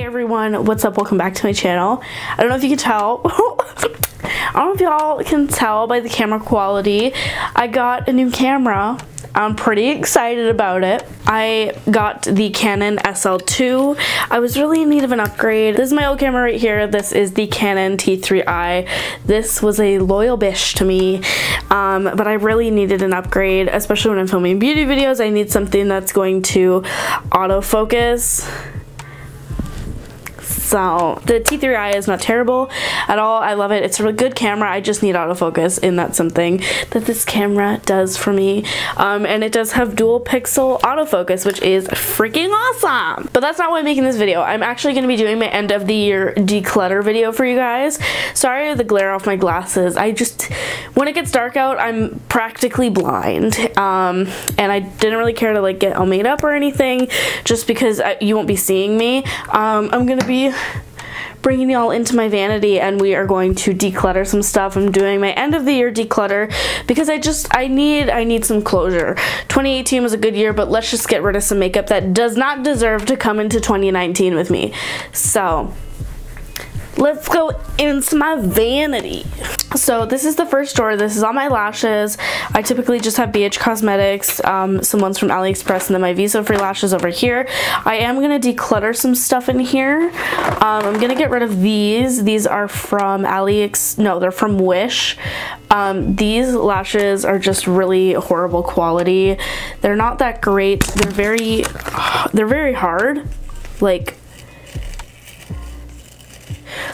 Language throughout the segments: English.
everyone, what's up? Welcome back to my channel. I don't know if you can tell. I don't know if y'all can tell by the camera quality. I got a new camera. I'm pretty excited about it. I got the Canon SL2. I was really in need of an upgrade. This is my old camera right here. This is the Canon T3i. This was a loyal bish to me, but I really needed an upgrade, especially when I'm filming beauty videos. I need something that's going to autofocus. So the T3i is not terrible at all. I love it. It's a really good camera. I just need autofocus, and that's something that this camera does for me. And it does have dual pixel autofocus, which is freaking awesome. But that's not why I'm making this video. I'm actually going to be doing my end of the year declutter video for you guys. Sorry the glare off my glasses. When it gets dark out, I'm practically blind. And I didn't really care to like get all made up or anything, just because you won't be seeing me. I'm going to be bringing y'all into my vanity, and we are going to declutter some stuff. I'm doing my end of the year declutter because I need some closure. 2018 was a good year, but let's just get rid of some makeup that does not deserve to come into 2019 with me. So let's go into my vanity. So this is the first drawer. This is all my lashes. I typically just have BH Cosmetics, some ones from AliExpress, and then my Viso free lashes over here. I am going to declutter some stuff in here. I'm going to get rid of these. These are from they're from Wish. These lashes are just really horrible quality. They're not that great. They're very hard. Like,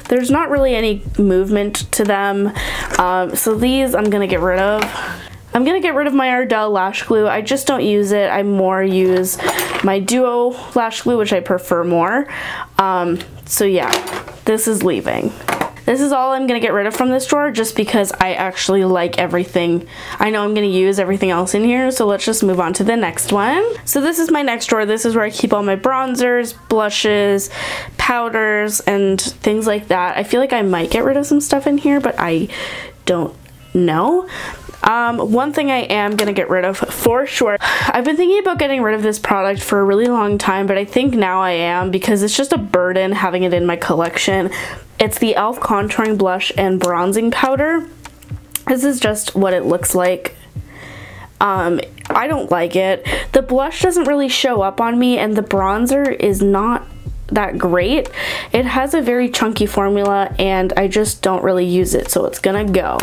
there's not really any movement to them, so these I'm gonna get rid of. I'm gonna get rid of my Ardell lash glue. I just don't use it. I more use my Duo lash glue, which I prefer more. So yeah, this is leaving. This is all I'm gonna get rid of from this drawer, just because I actually like everything. I know I'm gonna use everything else in here, so let's just move on to the next one. So this is my next drawer. This is where I keep all my bronzers, blushes, powders, and things like that. I feel like I might get rid of some stuff in here, but I don't know. One thing I am gonna get rid of for sure. I've been thinking about getting rid of this product for a really long time, but I think now I am, because it's just a burden having it in my collection. It's the e.l.f. contouring blush and bronzing powder. This is just what it looks like. I don't like it. The blush doesn't really show up on me, and the bronzer is not that great. It has a very chunky formula, and I just don't really use it, so it's gonna go.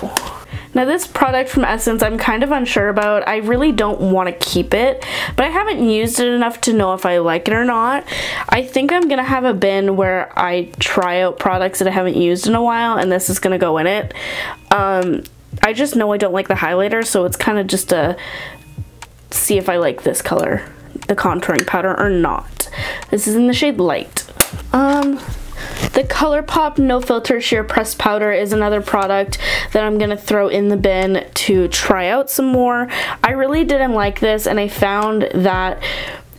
Now this product from Essence, I'm kind of unsure about. I really don't want to keep it, but I haven't used it enough to know if I like it or not. I think I'm gonna have a bin where I try out products that I haven't used in a while, and this is gonna go in it. I just know I don't like the highlighter, so it's kind of just to see if I like this color, the contouring powder, or not. This is in the shade Light. The ColourPop No Filter Sheer Pressed Powder is another product that I'm going to throw in the bin to try out some more. I really didn't like this, and I found that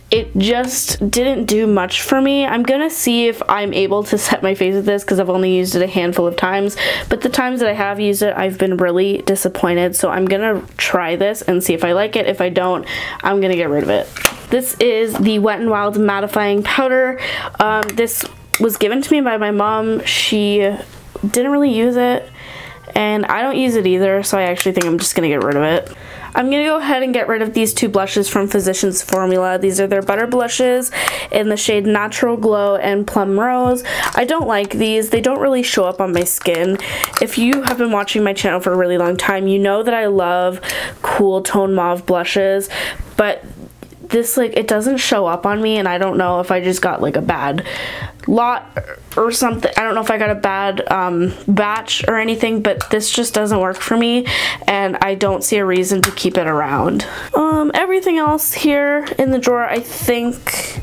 it just didn't do much for me. I'm going to see if I'm able to set my face with this, because I've only used it a handful of times. But the times that I have used it, I've been really disappointed. So I'm going to try this and see if I like it. If I don't, I'm going to get rid of it. This is the Wet n Wild Mattifying Powder. This was given to me by my mom. She didn't really use it, and I don't use it either, so I actually think I'm just gonna get rid of it. I'm gonna go ahead and get rid of these two blushes from Physicians Formula. These are their butter blushes in the shade Natural Glow and Plum Rose. I don't like these. They don't really show up on my skin. If you have been watching my channel for a really long time, you know that I love cool tone mauve blushes, but this, like, it doesn't show up on me, and I don't know if I just got like a bad lot or something. I don't know if I got a bad batch or anything, but this just doesn't work for me, and I don't see a reason to keep it around. Everything else here in the drawer, I think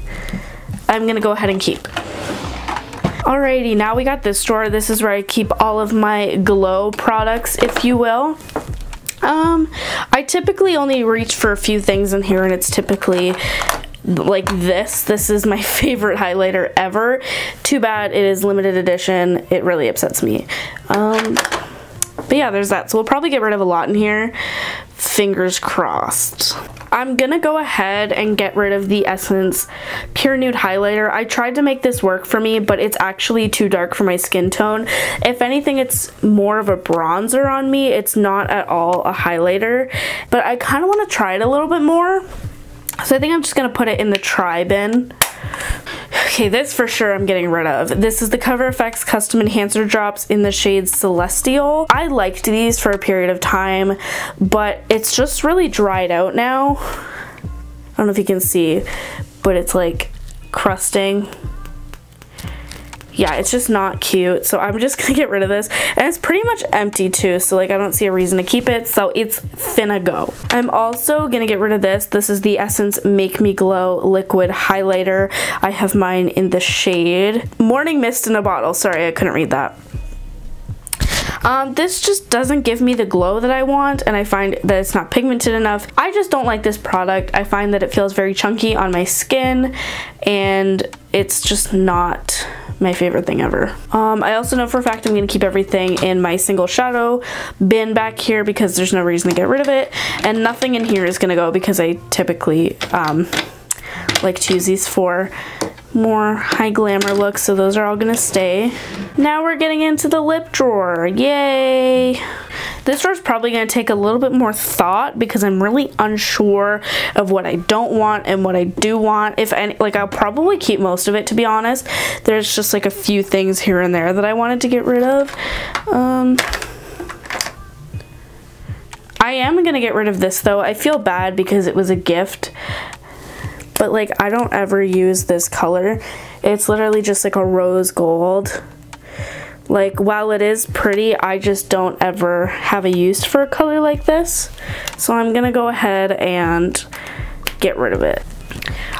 I'm gonna go ahead and keep. Alrighty, now we got this drawer. This is where I keep all of my glow products, if you will. I typically only reach for a few things in here, and it's typically like this. This is my favorite highlighter ever. Too bad it is limited edition. It really upsets me. But yeah, there's that. So we'll probably get rid of a lot in here. Fingers crossed. I'm gonna go ahead and get rid of the Essence Pure Nude Highlighter. I tried to make this work for me, but it's actually too dark for my skin tone. If anything, it's more of a bronzer on me. It's not at all a highlighter, but I kind of want to try it a little bit more. So I think I'm just gonna put it in the try bin. Okay, this for sure I'm getting rid of. This is the Cover FX Custom Enhancer Drops in the shade Celestial. I liked these for a period of time, but it's just really dried out now. I don't know if you can see, but it's like crusting. Yeah, it's just not cute, so I'm just gonna get rid of this. And it's pretty much empty too, so like I don't see a reason to keep it, so it's finna go. I'm also gonna get rid of this. This is the Essence Make Me Glow Liquid Highlighter. I have mine in the shade Morning Mist in a bottle. Sorry, I couldn't read that. This just doesn't give me the glow that I want, and I find that it's not pigmented enough. I just don't like this product. I find that it feels very chunky on my skin, and it's just not my favorite thing ever. I also know for a fact I'm going to keep everything in my single shadow bin back here because there's no reason to get rid of it, and nothing in here is going to go because I typically like to use these for more high glamour looks, so those are all gonna stay. Now we're getting into the lip drawer. Yay! This drawer is probably gonna take a little bit more thought because I'm really unsure of what I don't want and what I do want. If any, like, I'll probably keep most of it, to be honest. There's just like a few things here and there that I wanted to get rid of. I am gonna get rid of this though. I feel bad because it was a gift. But like, I don't ever use this color. It's literally just like a rose gold. Like, while it is pretty, I just don't ever have a use for a color like this. So I'm gonna go ahead and get rid of it.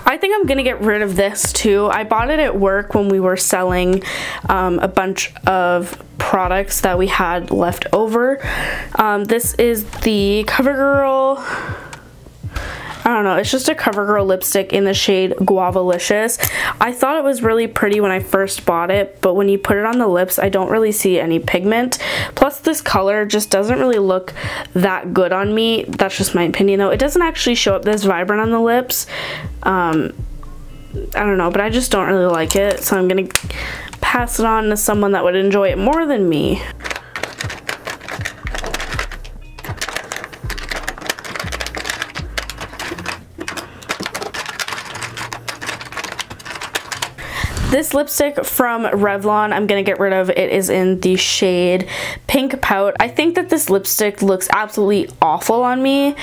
I think I'm gonna get rid of this too. I bought it at work when we were selling a bunch of products that we had left over. This is the CoverGirl, I don't know, it's just a CoverGirl lipstick in the shade Guavalicious. I thought it was really pretty when I first bought it, but when you put it on the lips, I don't really see any pigment. Plus, this color just doesn't really look that good on me. That's just my opinion though. It doesn't actually show up this vibrant on the lips. I don't know, but I just don't really like it, so I'm gonna pass it on to someone that would enjoy it more than me. This lipstick from Revlon, I'm gonna get rid of. It is in the shade Pink Pout. I think that this lipstick looks absolutely awful on me.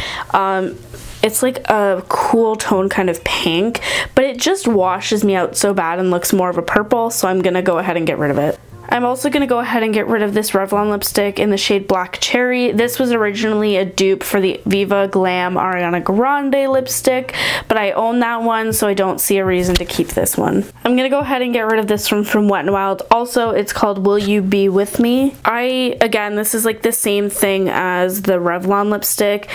It's like a cool tone kind of pink, but it just washes me out so bad and looks more of a purple, so I'm gonna go ahead and get rid of it. I'm also going to go ahead and get rid of this Revlon lipstick in the shade Black Cherry. This was originally a dupe for the Viva Glam Ariana Grande lipstick, but I own that one, so I don't see a reason to keep this one. I'm going to go ahead and get rid of this one from Wet n Wild. Also, it's called Will You Be With Me? Again, this is like the same thing as the Revlon lipstick.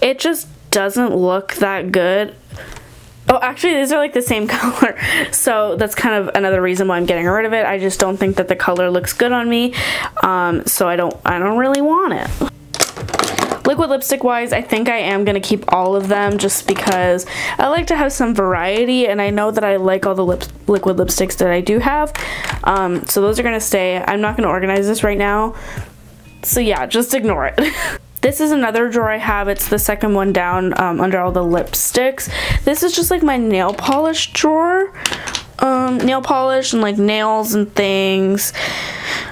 It just doesn't look that good. Oh, actually, these are like the same color, so that's kind of another reason why I'm getting rid of it. I just don't think that the color looks good on me, so I don't really want it. Liquid lipstick wise, I think I am gonna keep all of them just because I like to have some variety, and I know that I like all the liquid lipsticks that I do have, so those are gonna stay. I'm not gonna organize this right now, so yeah, just ignore it. This is another drawer I have. It's the second one down under all the lipsticks. This is just like my nail polish drawer. Nail polish and like nails and things.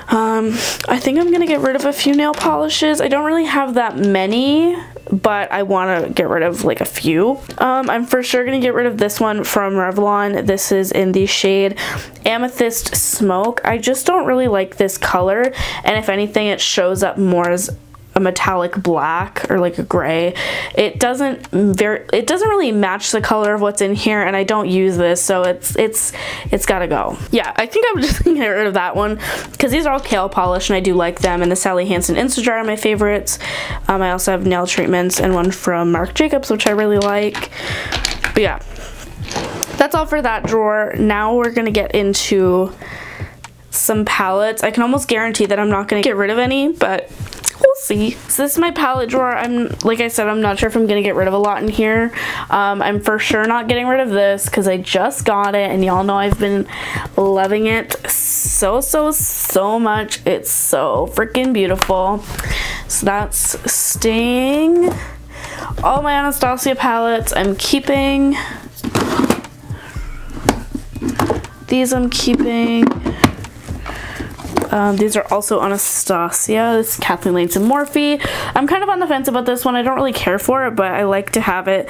I think I'm gonna get rid of a few nail polishes. I don't really have that many, but I want to get rid of like a few. I'm for sure gonna get rid of this one from Revlon. This is in the shade Amethyst Smoke. I just don't really like this color, and if anything, it shows up more as a metallic black or like a gray. It doesn't really match the color of what's in here, and I don't use this, so it's gotta go. Yeah, I think I'm just gonna get rid of that one because these are all kale polish and I do like them, and the Sally Hansen Instajar are my favorites. I also have nail treatments and one from Marc Jacobs, which I really like. But yeah, that's all for that drawer. Now we're gonna get into some palettes. I can almost guarantee that I'm not gonna get rid of any, but see. So this is my palette drawer. Like I said, I'm not sure if I'm gonna get rid of a lot in here. I'm for sure not getting rid of this because I just got it, and y'all know I've been loving it so much. It's so freaking beautiful. So that's staying. All my Anastasia palettes I'm keeping. These I'm keeping. These are also Anastasia. This is Kathleen Lanes and Morphe. I'm kind of on the fence about this one. I don't really care for it, but I like to have it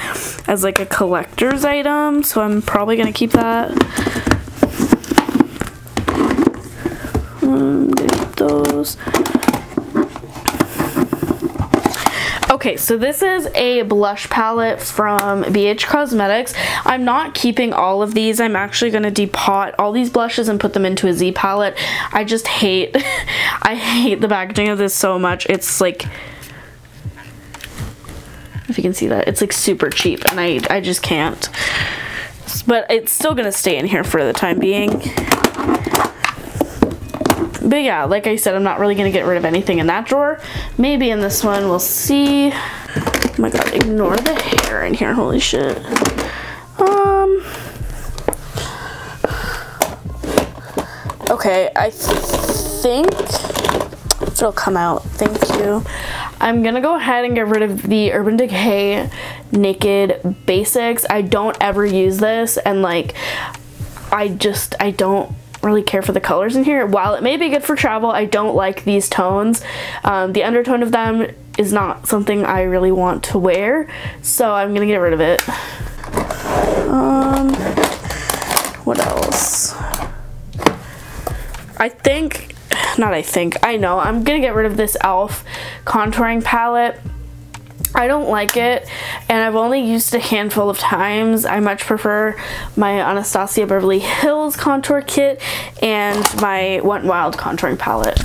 as like a collector's item, so I'm probably gonna keep that. Get those. Okay, so this is a blush palette from BH Cosmetics. I'm not keeping all of these. I'm actually going to depot all these blushes and put them into a Z palette. I just hate, I hate the packaging of this so much. It's like, if you can see that, it's like super cheap, and I just can't. But it's still going to stay in here for the time being. But yeah, like I said, I'm not really going to get rid of anything in that drawer. Maybe in this one, we'll see. Oh my god, ignore the hair in here. Holy shit. Okay, I think it'll come out. Thank you. I'm going to go ahead and get rid of the Urban Decay Naked Basics. I don't ever use this, and like, I don't really care for the colors in here. While it may be good for travel, I don't like these tones. The undertone of them is not something I really want to wear, so I'm gonna get rid of it. What else? I know I'm gonna get rid of this e.l.f. contouring palette. I don't like it, and I've only used a handful of times. I much prefer my Anastasia Beverly Hills contour kit and my Went Wild contouring palette.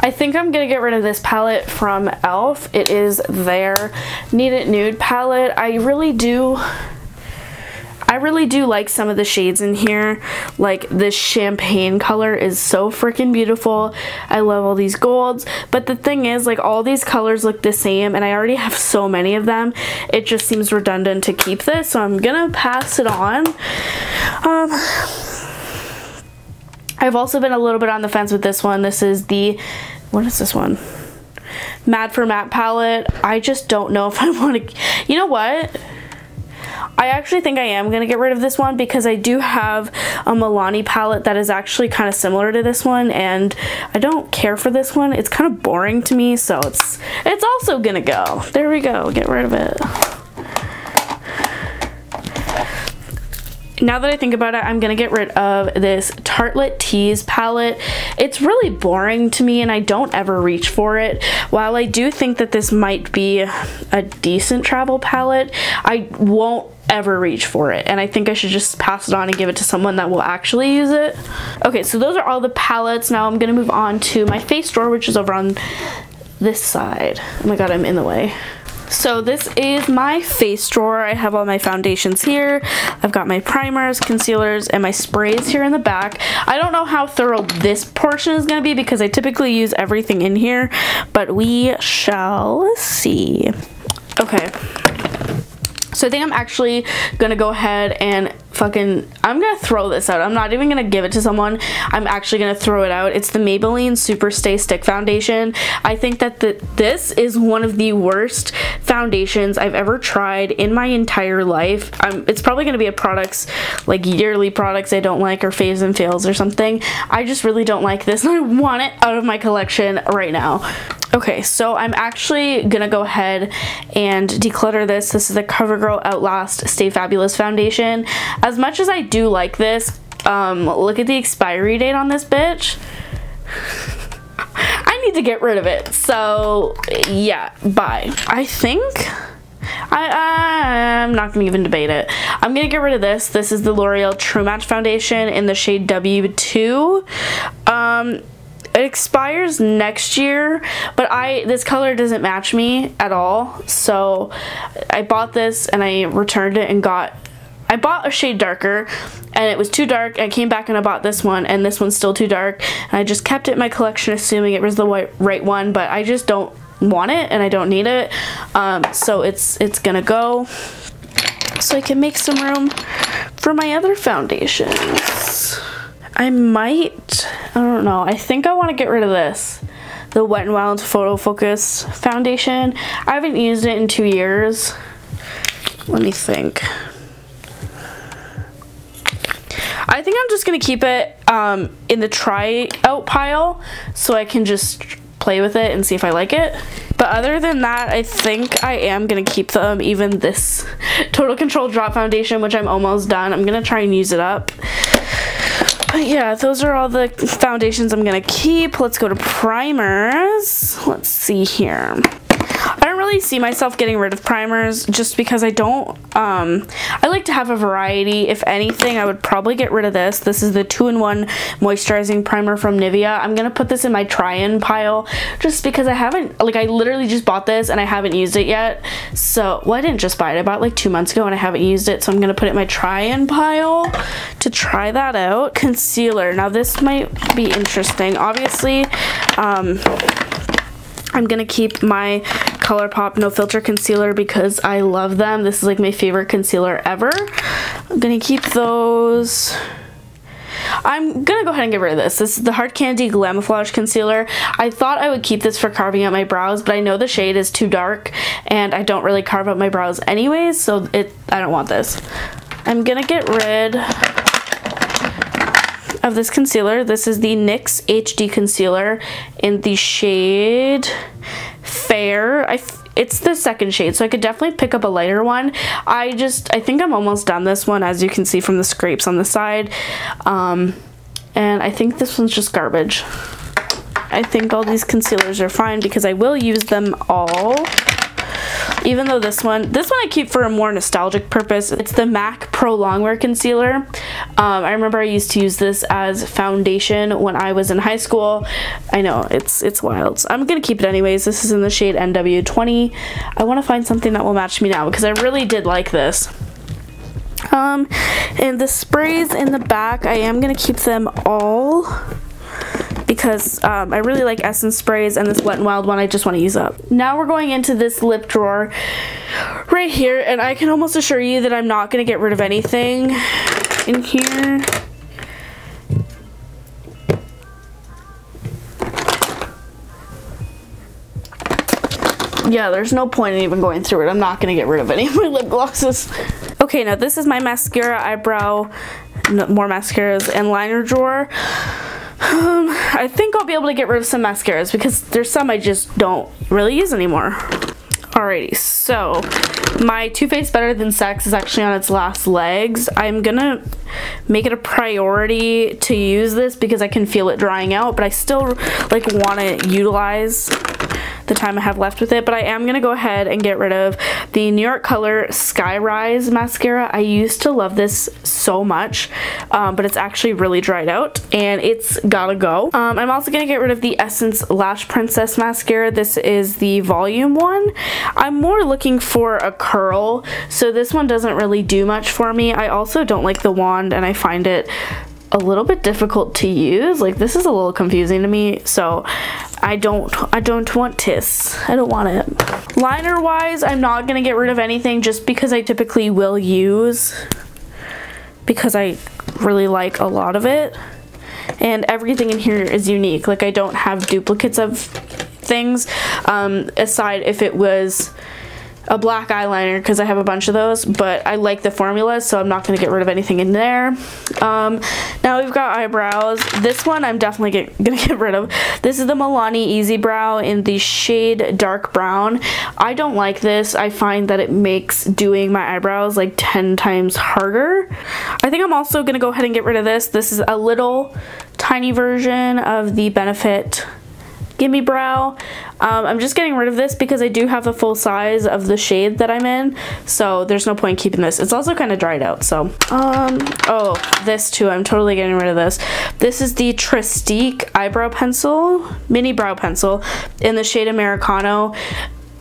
I think I'm gonna get rid of this palette from e.l.f. It is their Need It Nude palette. I really do like some of the shades in here. Like this champagne color is so freaking beautiful. I love all these golds, but the thing is, like, all these colors look the same, and I already have so many of them. It just seems redundant to keep this, so I'm gonna pass it on. I've also been a little bit on the fence with this one. This is the, what is this one? Mad for Matte palette. I just don't know if I want to, you know what? I actually think I am going to get rid of this one because I do have a Milani palette that is actually kind of similar to this one, and I don't care for this one. It's kind of boring to me, so it's also going to go. There we go. Get rid of it. Now that I think about it, I'm going to get rid of this Tartelette Tease palette. It's really boring to me, and I don't ever reach for it. While I do think that this might be a decent travel palette, I won't ever reach for it, and I think I should just pass it on and give it to someone that will actually use it. Okay, so those are all the palettes. Now I'm going to move on to my face drawer, which is over on this side. Oh my god, I'm in the way. So this is my face drawer. I have all my foundations here. I've got my primers, concealers, and my sprays here in the back. I don't know how thorough this portion is going to be because I typically use everything in here, but we shall see. Okay. So I think I'm actually gonna go ahead and I'm gonna throw this out. I'm not even gonna give it to someone. I'm actually gonna throw it out. It's the Maybelline Super Stay Stick Foundation. I think that this is one of the worst foundations I've ever tried in my entire life. It's probably gonna be a products, like yearly products I don't like, or faves and fails or something. I just really don't like this, and I want it out of my collection right now. Okay, so I'm actually gonna go ahead and declutter this. This is the CoverGirl Outlast Stay Fabulous Foundation. As much as I do like this, look at the expiry date on this bitch. I need to get rid of it. So yeah, bye. I think I'm not gonna even debate it. I'm gonna get rid of this. This is the L'Oreal True Match Foundation in the shade W2. It expires next year, but this color doesn't match me at all, so I bought this and I returned it and I bought a shade darker, and it was too dark. I came back and I bought this one, and this one's still too dark, and I just kept it in my collection assuming it was the right one, but I just don't want it and I don't need it. So it's gonna go so I can make some room for my other foundations. I don't know, I think I want to get rid of this, the Wet n Wild Photo Focus foundation. I haven't used it in 2 years. Let me think. I think I'm just gonna keep it in the try out pile so I can just play with it and see if I like it. But other than that, I think I am gonna keep them, even this Total Control Drop Foundation, which I'm almost done. I'm gonna try and use it up. But yeah, those are all the foundations I'm gonna keep. Let's go to primers. Let's see here. I don't really see myself getting rid of primers just because I don't, I like to have a variety. If anything, I would probably get rid of this. This is the 2-in-1 moisturizing primer from Nivea. I'm gonna put this in my try-in pile just because I haven't, like, I literally just bought this and I haven't used it yet. So, well, I didn't just buy it. I bought it like 2 months ago and I haven't used it. So I'm gonna put it in my try-in pile to try that out. Concealer. Now this might be interesting. Obviously, I'm gonna keep my ColourPop No Filter concealer because I love them. This is like my favorite concealer ever. I'm gonna keep those. I'm gonna go ahead and get rid of this. This is the Hard Candy Glamouflage concealer. I thought I would keep this for carving out my brows, but I know the shade is too dark and I don't really carve out my brows anyways, so I don't want this. I'm gonna get rid of this concealer. This is the NYX HD concealer in the shade Fair. It's the second shade, so I could definitely pick up a lighter one. I think I'm almost done this one, as you can see from the scrapes on the side. And I think this one's just garbage. I think all these concealers are fine because I will use them all. Even though this one I keep for a more nostalgic purpose. It's the MAC Pro Longwear Concealer. I remember I used to use this as foundation when I was in high school. I know, it's wild. So I'm gonna keep it anyways. This is in the shade NW20. I want to find something that will match me now because I really did like this. And the sprays in the back, I am gonna keep them all because I really like Essence sprays, and this Wet n Wild one I just want to use up. Now we're going into this lip drawer right here, and I can almost assure you that I'm not going to get rid of anything in here. Yeah, there's no point in even going through it. I'm not going to get rid of any of my lip glosses. Okay, now this is my mascara, eyebrow, more mascaras, and liner drawer. I think I'll be able to get rid of some mascaras because there's some I just don't really use anymore. Alrighty, so my Too Faced Better Than Sex is actually on its last legs. I'm gonna make it a priority to use this because I can feel it drying out, but I still like want to utilize the time I have left with it. But I am gonna go ahead and get rid of the New York Color Skyrise mascara. I used to love this so much, but it's actually really dried out and it's gotta go. I'm also gonna get rid of the Essence Lash Princess mascara. This is the volume one. I'm more looking for a curl, so this one doesn't really do much for me. I also don't like the wand and I find it a little bit difficult to use. Like, this is a little confusing to me, so I don't want this. I don't want it. Liner wise, I'm not gonna get rid of anything just because I typically will use, because I really like a lot of it, and everything in here is unique. Like, I don't have duplicates of things, aside if it was a black eyeliner, because I have a bunch of those, but I like the formula, so I'm not going to get rid of anything in there. Now we've got eyebrows. This one I'm definitely going to get rid of. This is the Milani Easy Brow in the shade Dark Brown. I don't like this. I find that it makes doing my eyebrows like 10 times harder. I think I'm also going to go ahead and get rid of this. This is a little tiny version of the Benefit Gimme Brow. I'm just getting rid of this because I do have the full size of the shade that I'm in, so there's no point keeping this. It's also kind of dried out, so oh, this too, I'm totally getting rid of this. This is the Tristique eyebrow pencil, mini brow pencil in the shade Americano.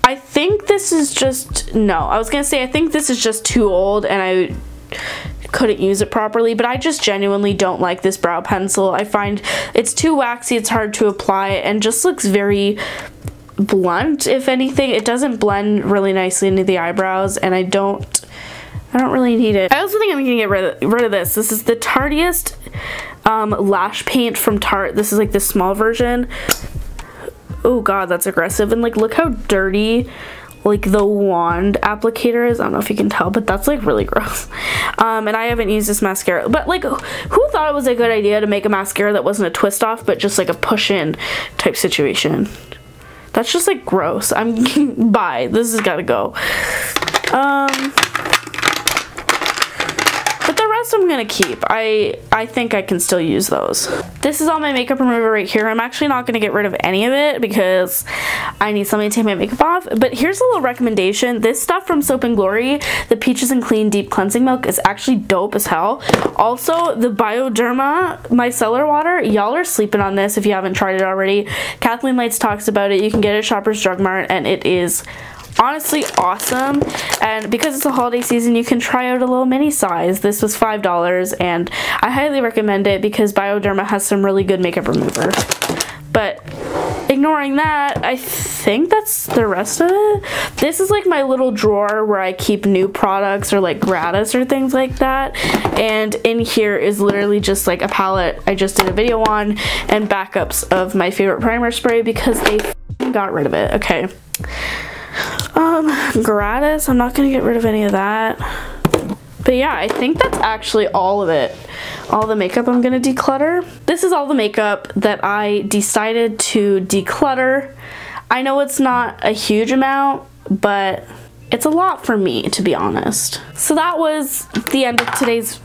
I think this is just, no, I was gonna say I think this is just too old and I couldn't use it properly, but I just genuinely don't like this brow pencil. I find it's too waxy, it's hard to apply, and just looks very blunt. If anything, it doesn't blend really nicely into the eyebrows, and I don't really need it. I also think I'm gonna get rid of this. This is the Tartiest lash paint from Tarte. This is like the small version. Oh god, that's aggressive. And like, look how dirty like the wand applicator is. I don't know if you can tell, but that's like really gross. And I haven't used this mascara, but like, who thought it was a good idea to make a mascara that wasn't a twist off but just like a push in type situation? That's just like gross. Bye, this has got to go. But the rest I'm gonna keep. I think I can still use those. This is all my makeup remover right here. I'm actually not gonna get rid of any of it because I need something to take my makeup off. But here's a little recommendation. This stuff from Soap & Glory, the Peaches and Clean Deep Cleansing Milk, is actually dope as hell. Also, the Bioderma micellar water, y'all are sleeping on this if you haven't tried it already. Kathleen Lights talks about it. You can get it at Shoppers Drug Mart, and it is honestly awesome. And because it's the holiday season, you can try out a little mini size. This was $5, and I highly recommend it because Bioderma has some really good makeup remover. But ignoring that, I think that's the rest of it. This is like my little drawer where I keep new products or like gratis or things like that. And in here is literally just like a palette I just did a video on and backups of my favorite primer spray because they got rid of it. Okay. Gratis, I'm not gonna get rid of any of that. But yeah, I think that's actually all of it. All the makeup I'm gonna declutter. This is all the makeup that I decided to declutter. I know it's not a huge amount, but it's a lot for me, to be honest. So that was the end of today's,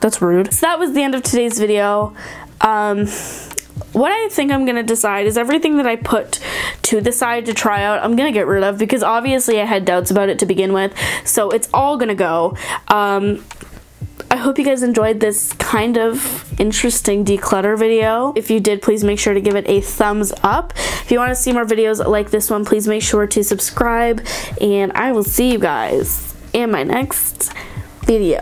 that's rude. So that was the end of today's video. What I think I'm gonna decide is everything that I put to the side to try out, I'm gonna get rid of because obviously I had doubts about it to begin with, so it's all gonna go. I hope you guys enjoyed this kind of interesting declutter video. If you did, please make sure to give it a thumbs up. If you want to see more videos like this one, please make sure to subscribe, and I will see you guys in my next video.